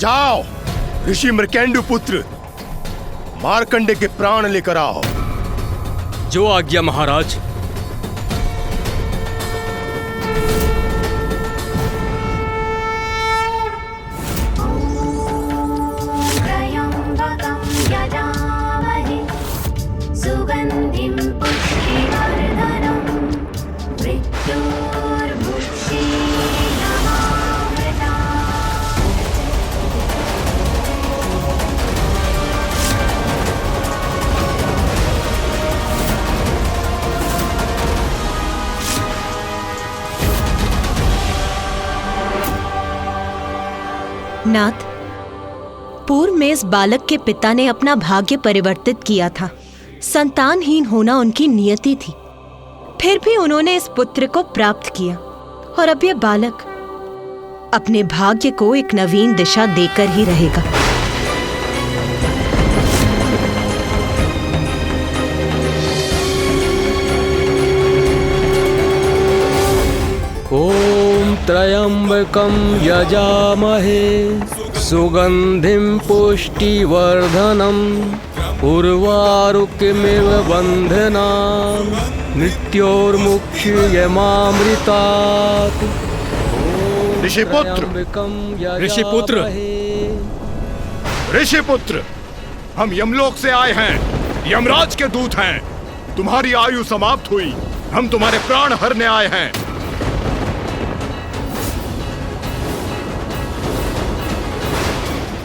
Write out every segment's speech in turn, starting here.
जाओ, ऋषि मृकेंडु पुत्र मार्कंडे के प्राण लेकर आओ। जो आज्ञा महाराज। नाथ, पूर्व में इस बालक के पिता ने अपना भाग्य परिवर्तित किया था। संतानहीन होना उनकी नियति थी। फिर भी उन्होंने इस पुत्र को प्राप्त किया और अब यह बालक अपने भाग्य को एक नवीन दिशा देकर ही रहेगा। ओम त्र्यंबकं यजामहे सुगंधिं पुष्टिवर्धनम् उर्वारुकमिव बन्धनान् मृत्योर्मुक्षीयमामृतात्। ऋषिपुत्र, ऋषिपुत्र, हम यमलोक से आए हैं, यमराज के दूत हैं। तुम्हारी आयु समाप्त हुई, हम तुम्हारे प्राण हरने आए हैं।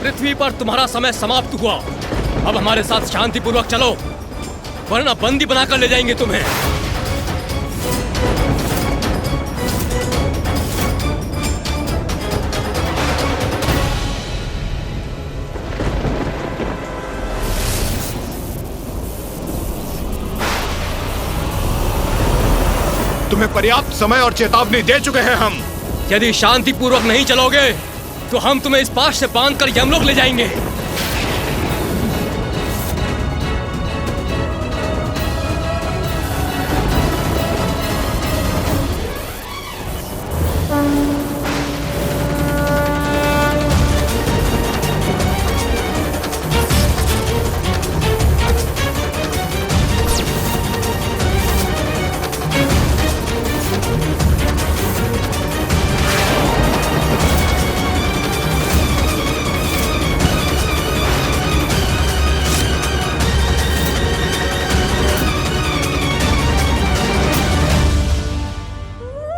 पृथ्वी पर तुम्हारा समय समाप्त हुआ। अब हमारे साथ शांतिपूर्वक चलो, वरना बंदी बनाकर ले जाएंगे तुम्हें। तुम्हें पर्याप्त समय और चेतावनी दे चुके हैं हम। यदि शांतिपूर्वक नहीं चलोगे तो हम तुम्हें इस पाश से बांधकर यमलोक ले जाएंगे।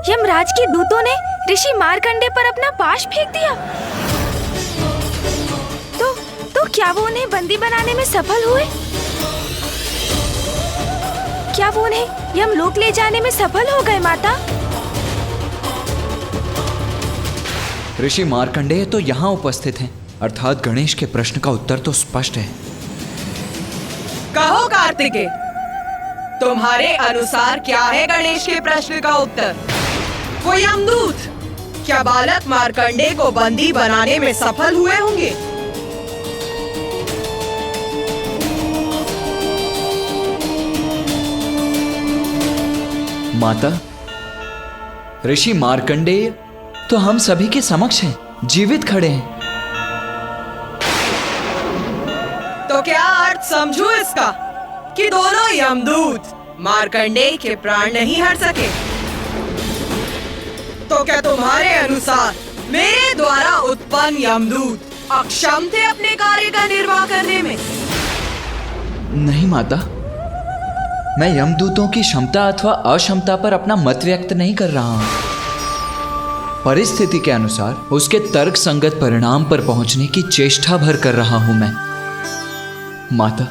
यमराज के दूतों ने ऋषि मार्कंडे पर अपना पाश फेंक दिया। तो क्या वो उन्हें बंदी बनाने में सफल हुए? क्या वो उन्हें यमलोक ले जाने में सफल हो गए माता? ऋषि मार्कंडेय तो यहाँ उपस्थित हैं, अर्थात गणेश के प्रश्न का उत्तर तो स्पष्ट है। कहो कार्तिकेय, तुम्हारे अनुसार क्या है गणेश के प्रश्न का उत्तर? वो यमदूत क्या बालक मार्कंडेय को बंदी बनाने में सफल हुए होंगे? माता, ऋषि मार्कंडेय तो हम सभी के समक्ष हैं, जीवित खड़े हैं। तो क्या अर्थ समझूं इसका कि दोनों यमदूत मार्कंडेय के प्राण नहीं हर सके? तो क्या तुम्हारे अनुसार मेरे द्वारा उत्पन्न यमदूत अक्षम थे अपने कार्य का निर्वाह करने में? नहीं माता, मैं यमदूतों की क्षमता अथवा अक्षमता पर अपना मत व्यक्त नहीं कर रहा हूं। परिस्थिति के अनुसार उसके तर्क संगत परिणाम पर पहुंचने की चेष्टा भर कर रहा हूं मैं। माता,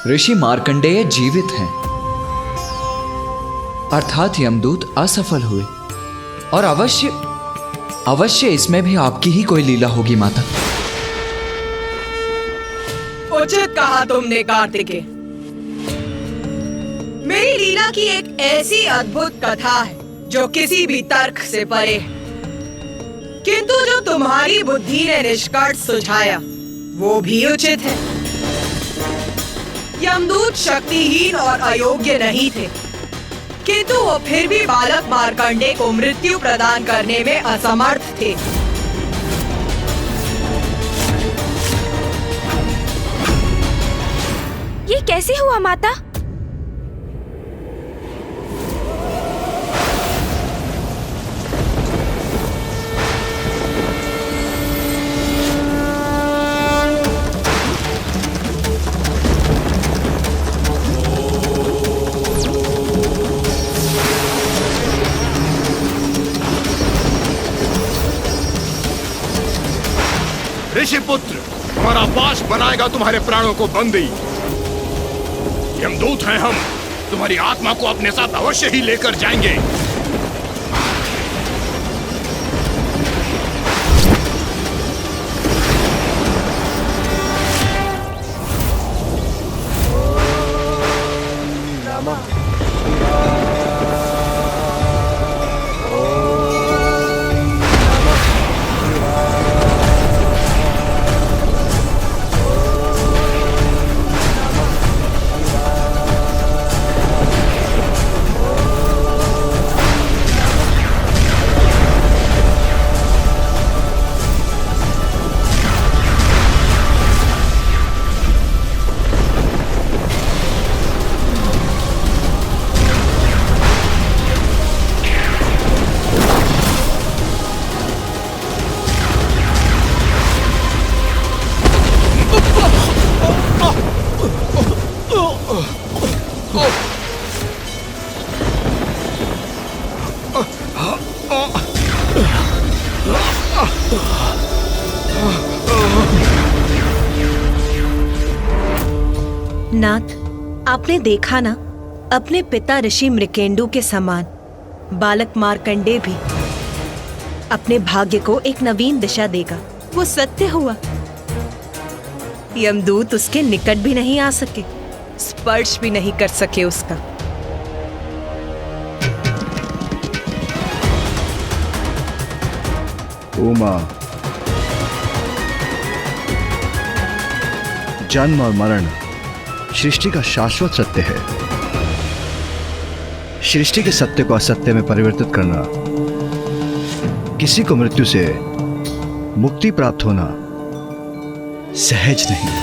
ऋषि मार्कंडेय जीवित हैं, अर्थात यमदूत असफल हुए, और अवश्य इसमें भी आपकी ही कोई लीला होगी माता। उचित कहा तुमने कार्तिकेय। मेरी लीला की एक ऐसी अद्भुत कथा है जो किसी भी तर्क से परे है, किंतु जो तुम्हारी बुद्धि ने निष्कर्ष सुझाया वो भी उचित है। यमदूत शक्तिहीन और अयोग्य नहीं थे, किंतु वो फिर भी बालक मार्कंडेय को मृत्यु प्रदान करने में असमर्थ थे। ये कैसे हुआ माता? ऋषिपुत्र, हमारा पाश बनाएगा तुम्हारे प्राणों को बंदी। यमदूत हैं हम, तुम्हारी आत्मा को अपने साथ अवश्य ही लेकर जाएंगे। नाथ, आपने देखा ना, अपने पिता ऋषि मृकेंडु के समान बालक मार्कंडेय भी अपने भाग्य को एक नवीन दिशा देगा। वो सत्य हुआ। यमदूत उसके निकट भी नहीं आ सके, स्पर्श भी नहीं कर सके उसका। उमा, जन्म और मरण सृष्टि का शाश्वत सत्य है। सृष्टि के सत्य को असत्य में परिवर्तित करना, किसी को मृत्यु से मुक्ति प्राप्त होना सहज नहीं,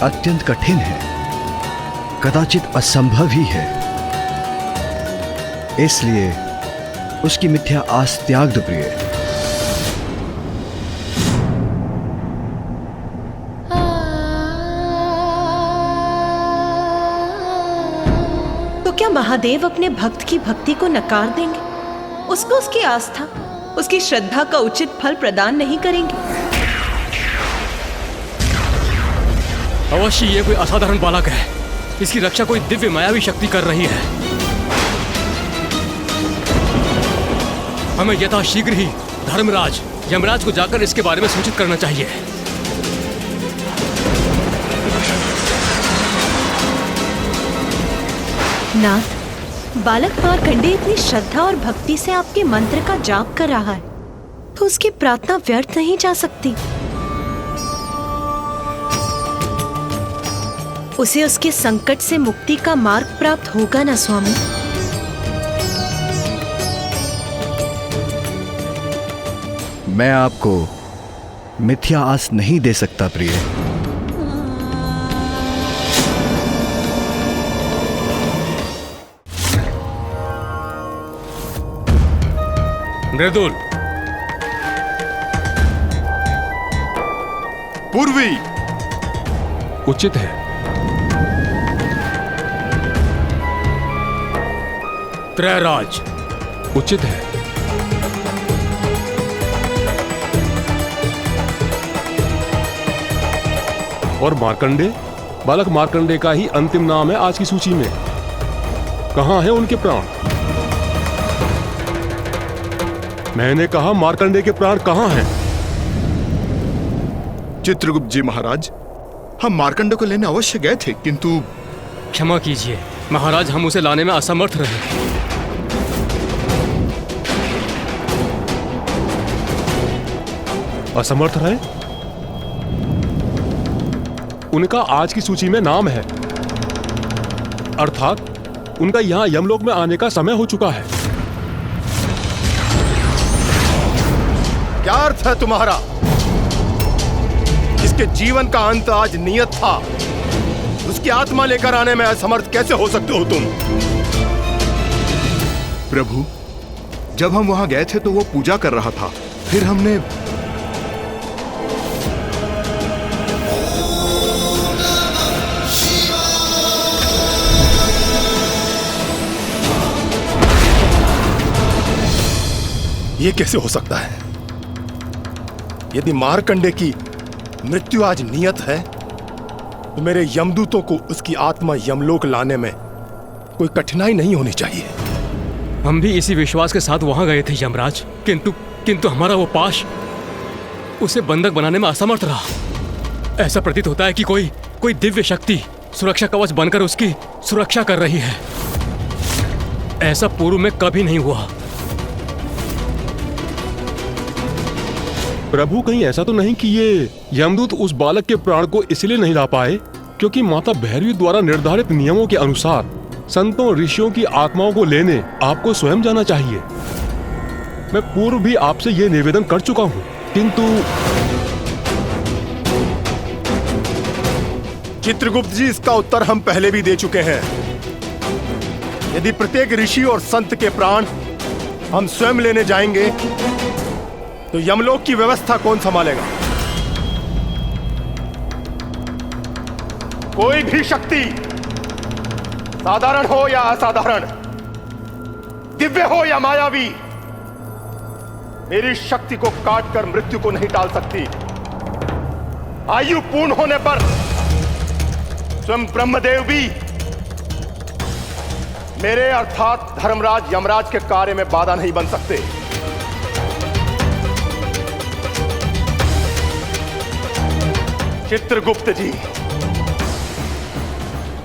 अत्यंत कठिन है, कदाचित असंभव ही है। इसलिए उसकी मिथ्या आस त्याग दो प्रिय। तो क्या महादेव अपने भक्त की भक्ति को नकार देंगे? उसको उसकी आस्था, उसकी श्रद्धा का उचित फल प्रदान नहीं करेंगे? अवश्य ये कोई असाधारण बालक है। इसकी रक्षा कोई दिव्य मायावी शक्ति कर रही है। हमें यथाशीघ्र ही धर्मराज यमराज को जाकर इसके बारे में सूचित करना चाहिए। नाथ, बालक मार्कंडेय इतनी श्रद्धा और भक्ति से आपके मंत्र का जाप कर रहा है, तो उसकी प्रार्थना व्यर्थ नहीं जा सकती। उसे उसके संकट से मुक्ति का मार्ग प्राप्त होगा ना स्वामी? मैं आपको मिथ्या आस नहीं दे सकता प्रिय। मृदुल, पूर्वी, उचित है। त्रयराज, उचित है। और मार्कंडे, बालक मार्कंडे का ही अंतिम नाम है आज की सूची में। कहां है उनके प्राण? मैंने कहा मार्कंडे के प्राण कहां हैं? चित्रगुप्त जी महाराज, हम मार्कंडे को लेने अवश्य गए थे, किंतु क्षमा कीजिए महाराज, हम उसे लाने में असमर्थ रहे। असमर्थ रहे? उनका आज की सूची में नाम है, अर्थात उनका यहां यमलोक में आने का समय हो चुका है। क्या अर्थ है तुम्हारा? जिसके जीवन का अंत आज नियत था, उसकी आत्मा लेकर आने में असमर्थ कैसे हो सकते हो तुम? प्रभु, जब हम वहां गए थे तो वो पूजा कर रहा था, फिर हमने ये कैसे हो सकता है? यदि मार्कंडे की मृत्यु आज नियत है तो मेरे यमदूतों को उसकी आत्मा यमलोक लाने में कोई कठिनाई नहीं होनी चाहिए। हम भी इसी विश्वास के साथ वहां गए थे यमराज, किंतु हमारा वो पाश उसे बंधक बनाने में असमर्थ रहा। ऐसा प्रतीत होता है कि कोई दिव्य शक्ति सुरक्षा कवच बनकर उसकी सुरक्षा कर रही है। ऐसा पूर्व में कभी नहीं हुआ। प्रभु, कहीं ऐसा तो नहीं कि ये यमदूत उस बालक के प्राण को इसलिए नहीं ला पाए क्योंकि माता भैरवी द्वारा निर्धारित नियमों के अनुसार संतों ऋषियों की आत्माओं को लेने आपको स्वयं जाना चाहिए। मैं पूर्व भी आपसे ये निवेदन कर चुका हूँ, किंतु चित्रगुप्त जी, इसका उत्तर हम पहले भी दे चुके हैं। यदि प्रत्येक ऋषि और संत के प्राण हम स्वयं लेने जाएंगे तो यमलोक की व्यवस्था कौन संभालेगा? कोई भी शक्ति, साधारण हो या असाधारण, दिव्य हो या मायावी, मेरी शक्ति को काटकर मृत्यु को नहीं टाल सकती। आयु पूर्ण होने पर स्वयं ब्रह्मदेव भी मेरे अर्थात धर्मराज यमराज के कार्य में बाधा नहीं बन सकते। चित्रगुप्त जी,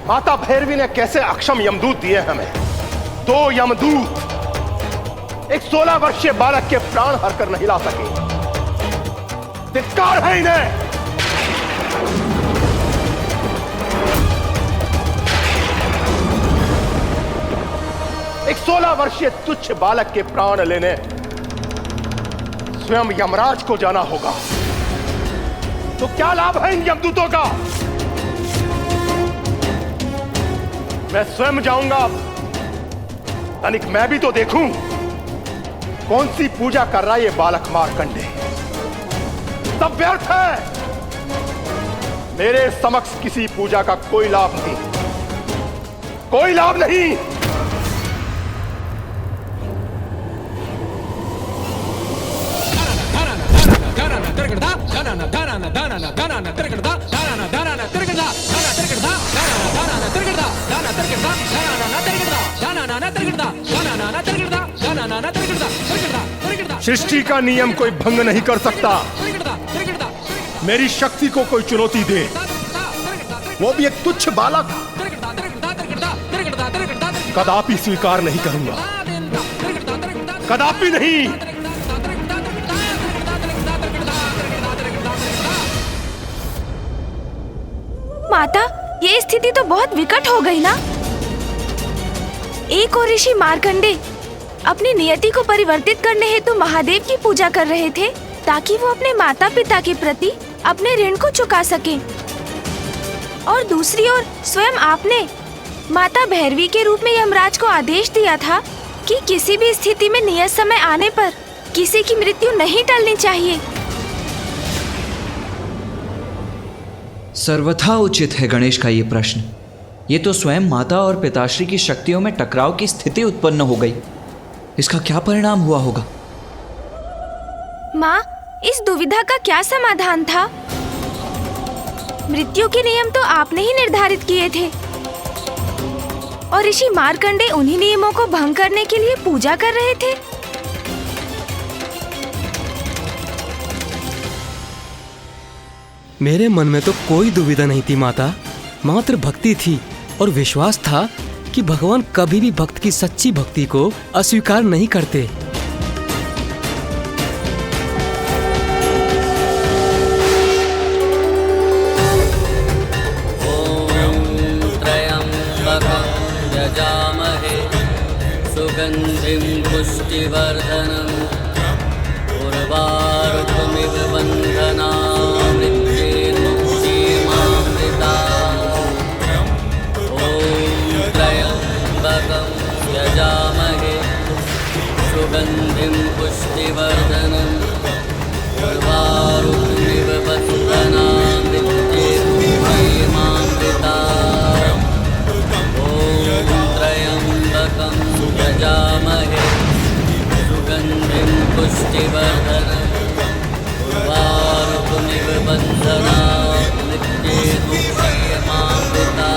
माता भैरवी ने कैसे अक्षम यमदूत दिए हमें? 2 यमदूत एक 16 वर्षीय बालक के प्राण हरकर नहीं ला सके। धिक्कार है इन्हें। एक 16 वर्षीय तुच्छ बालक के प्राण लेने स्वयं यमराज को जाना होगा। तो क्या लाभ है इन यमदूतों का? मैं स्वयं जाऊंगा, तनिक मैं भी तो देखूं कौन सी पूजा कर रहा है ये बालक मार्कंडे। सब व्यर्थ है। मेरे समक्ष किसी पूजा का कोई लाभ नहीं, कोई लाभ नहीं। सृष्टि का नियम कोई भंग नहीं कर सकता। मेरी शक्ति को कोई चुनौती दे, वो भी एक तुच्छ बालक, कदापि स्वीकार नहीं करूंगा, कदापि नहीं। माता, ये स्थिति तो बहुत विकट हो गई ना। एक और ऋषि मार्कंडे अपनी नियति को परिवर्तित करने हेतु महादेव की पूजा कर रहे थे ताकि वो अपने माता पिता के प्रति अपने ऋण को चुका सके, और दूसरी ओर स्वयं आपने माता भैरवी के रूप में यमराज को आदेश दिया था कि किसी भी स्थिति में नियत समय आने पर किसी की मृत्यु नहीं टलनी चाहिए। सर्वथा उचित है गणेश का ये प्रश्न। ये तो स्वयं माता और पिताश्री की शक्तियों में टकराव की स्थिति उत्पन्न हो गई। इसका क्या परिणाम हुआ होगा? माँ, इस दुविधा का क्या समाधान था? मृत्यु के नियम तो आपने ही निर्धारित किए थे और ऋषि मार्कंडे उन्हीं नियमों को भंग करने के लिए पूजा कर रहे थे। मेरे मन में तो कोई दुविधा नहीं थी माता, मात्र भक्ति थी और विश्वास था कि भगवान कभी भी भक्त की सच्ची भक्ति को अस्वीकार नहीं करते। यजामहे सुगंधिं पुष्टिवर्धनम् उर्वारुकमिव बन्धनामृत्येर्मुक्षीयमामृतात्। सुगन्धिं पुष्टिवर्धनम् उर्वारुकमिव बन्धनामृत्येतुमयीमामृता ॐ त्र्यम्बकं यजामहे सुगन्धिं पुष्टिवर्धनम् उर्वारुकमिव बन्धनामृत्येतुमयीमामृता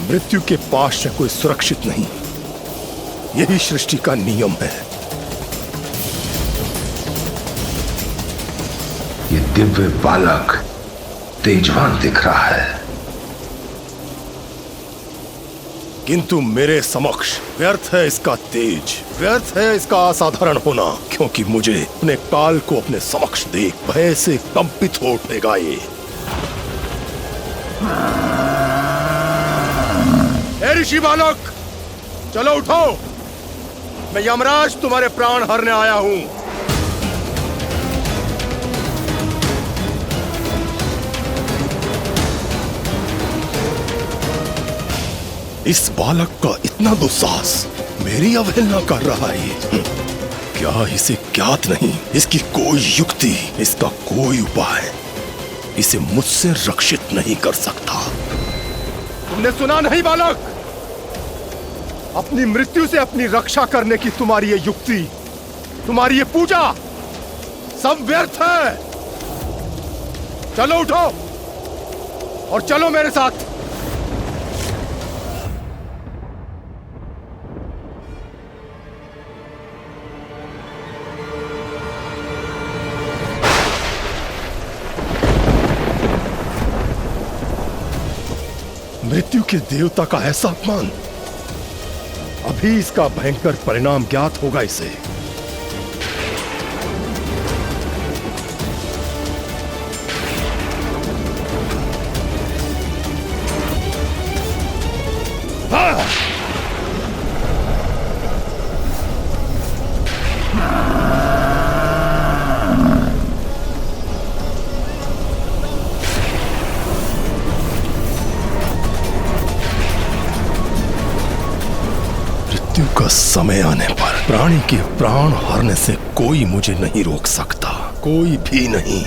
मृत्यु के पास में कोई सुरक्षित नहीं, यही सृष्टि का नियम है। ये दिव्य बालक तेजवान दिख रहा है, किंतु मेरे समक्ष व्यर्थ है इसका तेज, व्यर्थ है इसका असाधारण होना, क्योंकि मुझे अपने काल को अपने समक्ष देख भय से कंपित हो उठेगा ये। ऋषि बालक, चलो उठो, मैं यमराज तुम्हारे प्राण हरने आया हूं। इस बालक का इतना दुस्साहस, मेरी अवहेलना कर रहा है। क्या इसे ज्ञात नहीं, इसकी कोई युक्ति, इसका कोई उपाय इसे मुझसे रक्षित नहीं कर सकता। तुमने सुना नहीं बालक, अपनी मृत्यु से अपनी रक्षा करने की तुम्हारी ये युक्ति, तुम्हारी ये पूजा सब व्यर्थ है। चलो उठो और चलो मेरे साथ। मृत्यु के देवता का ऐसा अपमान, अभी इसका भयंकर परिणाम ज्ञात होगा इसे। हाँ! का समय आने पर प्राणी के प्राण हरने से कोई मुझे नहीं रोक सकता, कोई भी नहीं।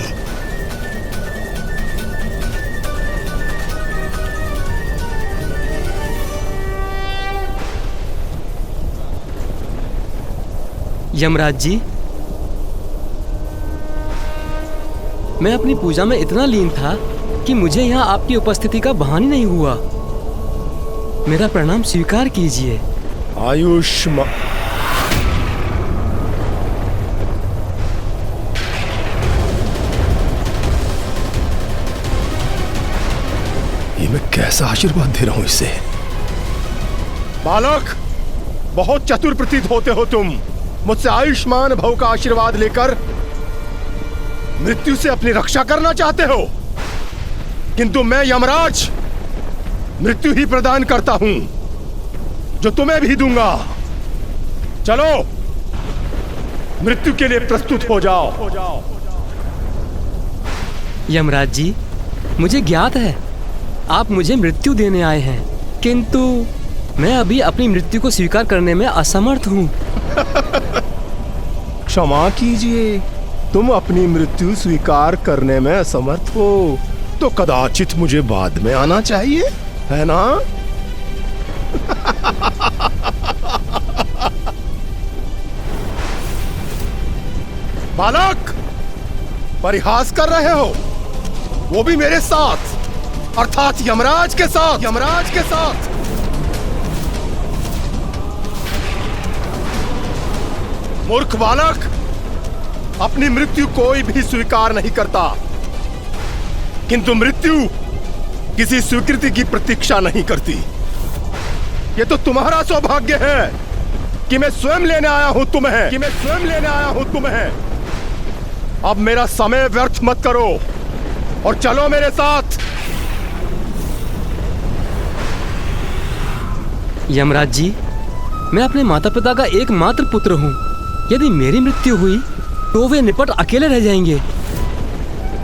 यमराज जी, मैं अपनी पूजा में इतना लीन था कि मुझे यहाँ आपकी उपस्थिति का भान ही नहीं हुआ। मेरा प्रणाम स्वीकार कीजिए। आयुष्मान। ये मैं कैसा आशीर्वाद दे रहा हूं इसे। बालक, बहुत चतुर प्रतीत होते हो तुम। मुझसे आयुष्मान भव का आशीर्वाद लेकर मृत्यु से अपनी रक्षा करना चाहते हो, किंतु मैं यमराज मृत्यु ही प्रदान करता हूं, जो तुम्हें भी दूंगा। चलो मृत्यु के लिए प्रस्तुत हो जाओ। यमराज जी, मुझे ज्ञात है आप मुझे मृत्यु देने आए हैं, किंतु मैं अभी अपनी मृत्यु को स्वीकार करने में असमर्थ हूँ। क्षमा कीजिए, तुम अपनी मृत्यु स्वीकार करने में असमर्थ हो तो कदाचित मुझे बाद में आना चाहिए, है ना? बालक, परिहास कर रहे हो, वो भी मेरे साथ, अर्थात यमराज के साथ। यमराज के साथ मूर्ख बालक, अपनी मृत्यु कोई भी स्वीकार नहीं करता, किंतु मृत्यु किसी स्वीकृति की प्रतीक्षा नहीं करती। ये तो तुम्हारा सौभाग्य है कि मैं स्वयं लेने आया हूं तुम्हें। अब मेरा समय व्यर्थ मत करो और चलो मेरे साथ। यमराज जी, मैं अपने माता पिता का एकमात्र पुत्र हूँ। यदि मेरी मृत्यु हुई तो वे निपट अकेले रह जाएंगे।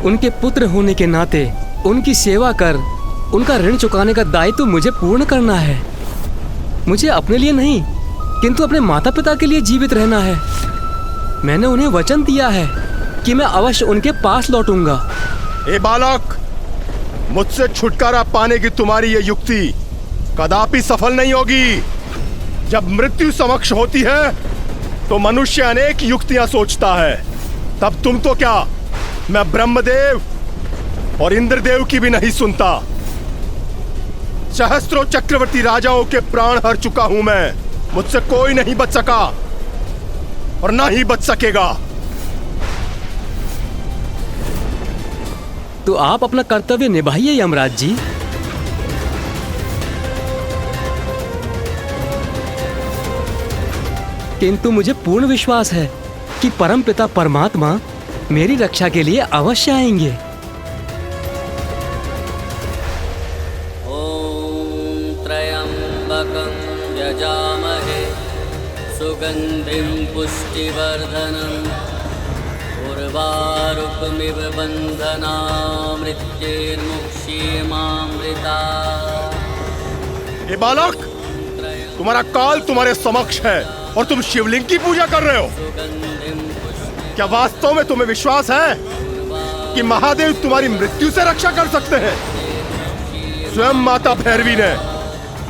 उनके पुत्र होने के नाते उनकी सेवा कर उनका ऋण चुकाने का दायित्व मुझे पूर्ण करना है। मुझे अपने लिए नहीं किंतु अपने माता पिता के लिए जीवित रहना है। मैंने उन्हें वचन दिया है कि मैं अवश्य उनके पास लौटूंगा। ए बालक, मुझसे छुटकारा पाने की तुम्हारी ये युक्ति कदापि सफल नहीं होगी। जब मृत्यु समक्ष होती है तो मनुष्य अनेक युक्तियां सोचता है। तब तुम तो क्या, मैं ब्रह्मदेव और इंद्रदेव की भी नहीं सुनता। सहस्त्रों चक्रवर्ती राजाओं के प्राण हर चुका हूं मैं। मुझसे कोई नहीं बच सका और ना ही बच सकेगा। तो आप अपना कर्तव्य निभाइए यमराज जी। किंतु मुझे पूर्ण विश्वास है कि परमपिता परमात्मा मेरी रक्षा के लिए अवश्य आएंगे। ओम त्र्यंबकं यजामहे सुगंधिं पुष्टिवर्धनम् उर्वारुकमिव बन्धनान् मृत्युर्मुक्षीयमामृता। ये बालक, तुम्हारा काल तुम्हारे समक्ष है और तुम शिवलिंग की पूजा कर रहे हो। क्या वास्तव में तुम्हें विश्वास है कि महादेव तुम्हारी मृत्यु से रक्षा कर सकते हैं? स्वयं माता भैरवी ने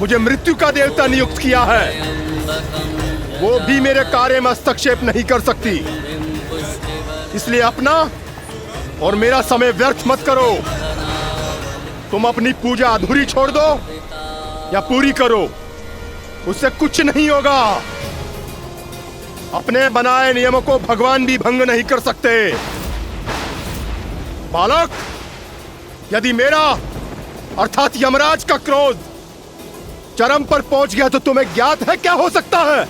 मुझे मृत्यु का देवता नियुक्त किया है। वो भी मेरे कार्य में हस्तक्षेप नहीं कर सकती। इसलिए अपना और मेरा समय व्यर्थ मत करो। तुम अपनी पूजा अधूरी छोड़ दो या पूरी करो, उससे कुछ नहीं होगा। अपने बनाए नियमों को भगवान भी भंग नहीं कर सकते। बालक, यदि मेरा अर्थात यमराज का क्रोध चरम पर पहुंच गया तो तुम्हें ज्ञात है क्या हो सकता है?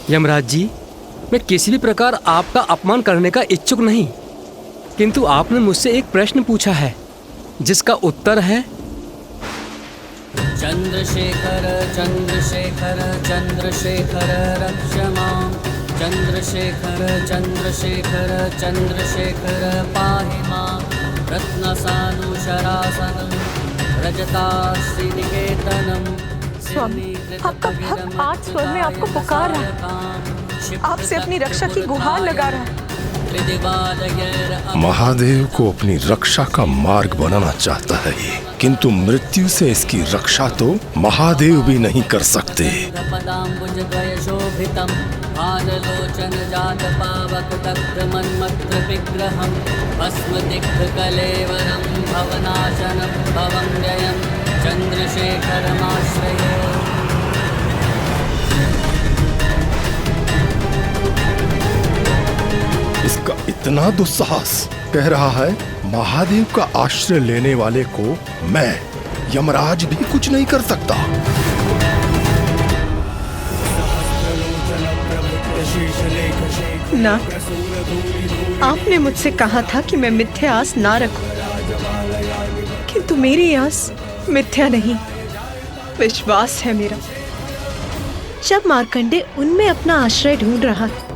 यमराज जी, मैं किसी भी प्रकार आपका अपमान करने का इच्छुक नहीं, किंतु आपने मुझसे एक प्रश्न पूछा है जिसका उत्तर है चंद्रशेखर चंद्रशेखर चंद्रशेखर रक्ष मां। चंद्रशेखर चंद्रशेखर चंद्रशेखर पाहि मां। रत्नसानुशरासनं रजताश्रीनिकेतनं। स्वामी, आपका भक्त 8 स्वर में आपको पुकार रहा है, आपसे अपनी रक्षा की गुहार लगा रहा है। महादेव को अपनी रक्षा का मार्ग बनाना चाहता है ये, किंतु मृत्यु से इसकी रक्षा तो महादेव भी नहीं कर सकते। चंद्रशेखरमाश्रये। इसका इतना दुस्साहस, कह रहा है महादेव का आश्रय लेने वाले को मैं यमराज भी कुछ नहीं कर सकता। ना, आपने मुझसे कहा था कि मैं मिथ्या आस ना रखूं, किंतु मेरी आस मिथ्या नहीं, विश्वास है मेरा। जब मार्कंडे उनमें अपना आश्रय ढूंढ रहा है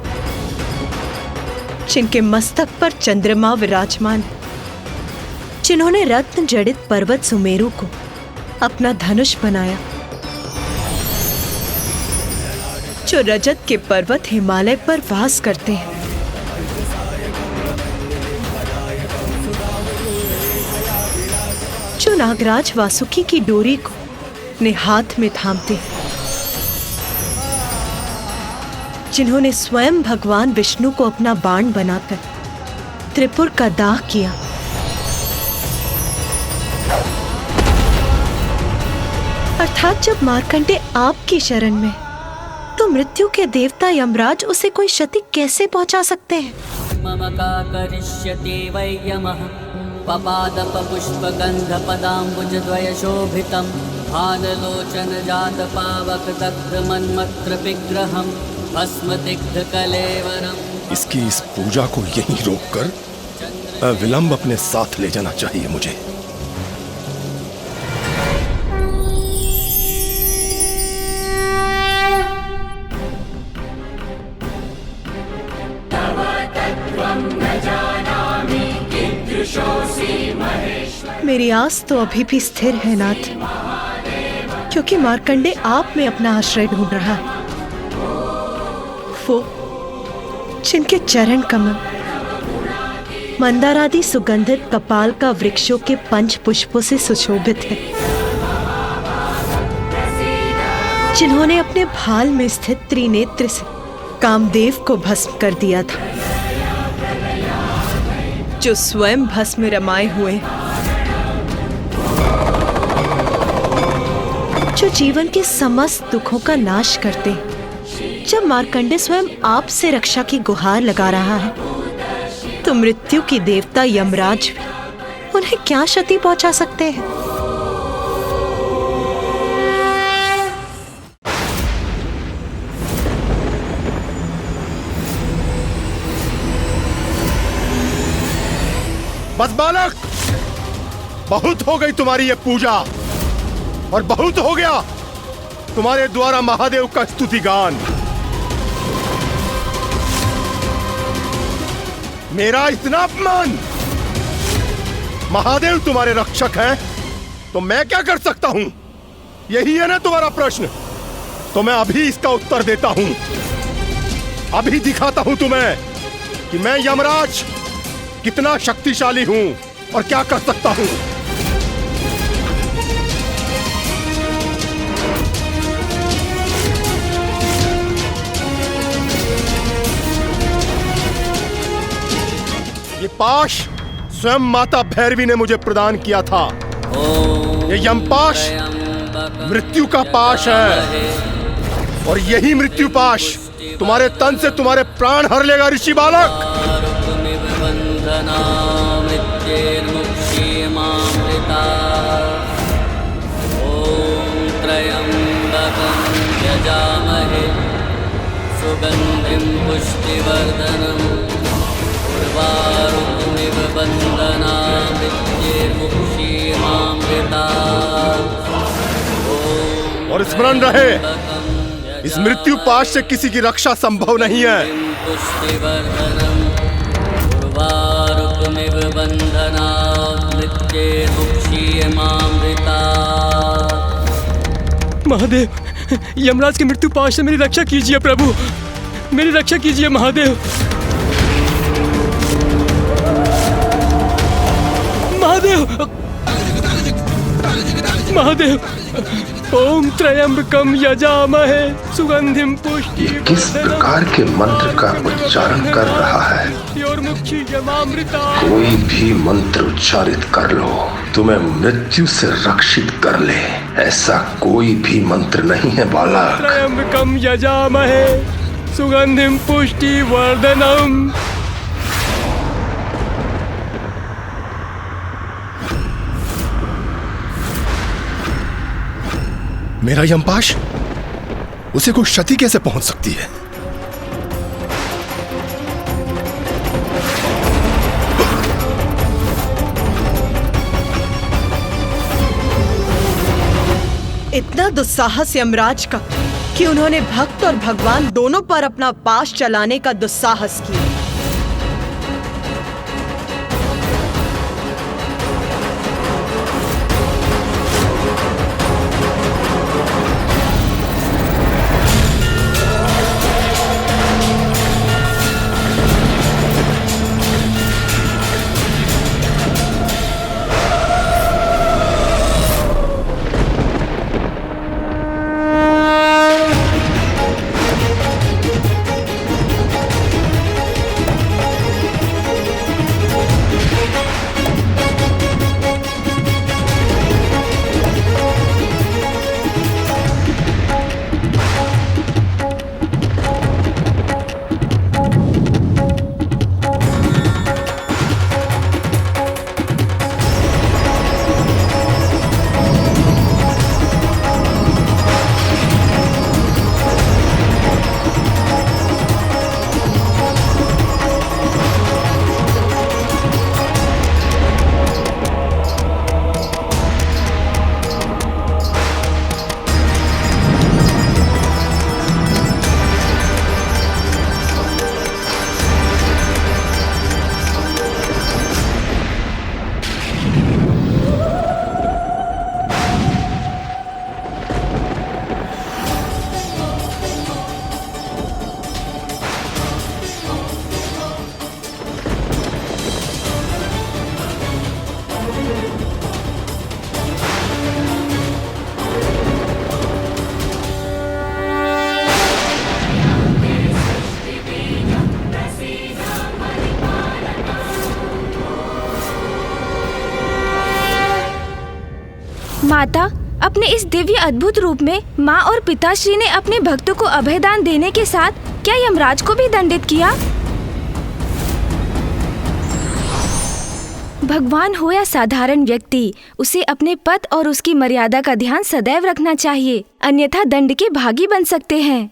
जिनके मस्तक पर चंद्रमा विराजमान है, जिन्होंने रत्न जड़ित पर्वत सुमेरु को अपना धनुष बनाया, जो रजत के पर्वत हिमालय पर वास करते हैं, जो नागराज वासुकी की डोरी को अपने हाथ में थामते हैं, जिन्होंने स्वयं भगवान विष्णु को अपना बाण बनाकर त्रिपुर का दाह किया, अर्थात जब मार्कंडे आपकी शरण में, तो मृत्यु के देवता यमराज उसे कोई क्षति कैसे पहुंचा सकते हैं? मम का करिष्यति वै यमः पपादपपुष्पगन्धपदाम्बुजद्वयशोभितं भाललोचनजातपावकदग्धमन्मत्रविग्रहं भस्मदिग्धकलेवरम्। इसकी इस पूजा को यहीं रोककर अविलंब अपने साथ ले जाना चाहिए मुझे। मेरी आस तो अभी भी स्थिर है नाथ, क्योंकि मार्कंडे आप में अपना आश्रय ढूंढ रहा है। वो जिनके चरण कमल मंदारादि सुगंधित कपाल का वृक्षों के पंच पुष्पों से सुशोभित है, जिन्होंने अपने भाल में स्थित त्रिनेत्र से कामदेव को भस्म कर दिया था, जो स्वयं भस्म में रमाए हुए, जो जीवन के समस्त दुखों का नाश करते हैं। जब मार्कंडे स्वयं आप से रक्षा की गुहार लगा रहा है, तो मृत्यु की देवता यमराज भी उन्हें क्या क्षति पहुंचा सकते हैं? बस बालक, बहुत हो गई तुम्हारी ये पूजा, और बहुत हो गया तुम्हारे द्वारा महादेव का स्तुति गान। मेरा इतना अपमान। महादेव तुम्हारे रक्षक हैं, तो मैं क्या कर सकता हूं? यही है ना तुम्हारा प्रश्न? तो मैं अभी इसका उत्तर देता हूं। अभी दिखाता हूं तुम्हें कि मैं यमराज कितना शक्तिशाली हूं और क्या कर सकता हूं। ये पाश स्वयं माता भैरवी ने मुझे प्रदान किया था। ये यमपाश मृत्यु का पाश है, और यही मृत्यु पाश तुम्हारे तन से तुम्हारे प्राण हर लेगा ऋषि बालक। सुगंधिं पुष्टिवर्धनम् उर्वारुकमिव बन्धनामृत्यैर्मुक्षीमामृता। और स्मरण रहे, इस मृत्यु पाश से किसी की रक्षा संभव नहीं है। पुष्टिवर्धनम् उर्वारुकमिव बन्धनामृत्यैर्मुक्षीमामृता। महादेव, यमराज के मृत्यु पाश से मेरी रक्षा कीजिए प्रभु, मेरी रक्षा कीजिए महादेव। महादेव, महादेव, ओम त्र्यंबकम यजामहे सुगंधिम पुष्टि। ये किस प्रकार के मंत्र का उच्चारण कर रहा है? कोई भी मंत्र उच्चारित कर लो, तुम्हें मृत्यु से रक्षित कर ले, ऐसा कोई भी मंत्र नहीं है बालक। त्र्यंबकम यजामहे सुगंधिम पुष्टि वर्धनम। मेरा यमपाश, उसे कोई क्षति कैसे पहुंच सकती है? इतना दुस्साहस यमराज का कि उन्होंने भक्त और भगवान दोनों पर अपना पाश चलाने का दुस्साहस किया। माता, अपने इस दिव्य अद्भुत रूप में माँ और पिताश्री ने अपने भक्तों को अभयदान देने के साथ क्या यमराज को भी दंडित किया? भगवान हो या साधारण व्यक्ति, उसे अपने पद और उसकी मर्यादा का ध्यान सदैव रखना चाहिए, अन्यथा दंड के भागी बन सकते हैं।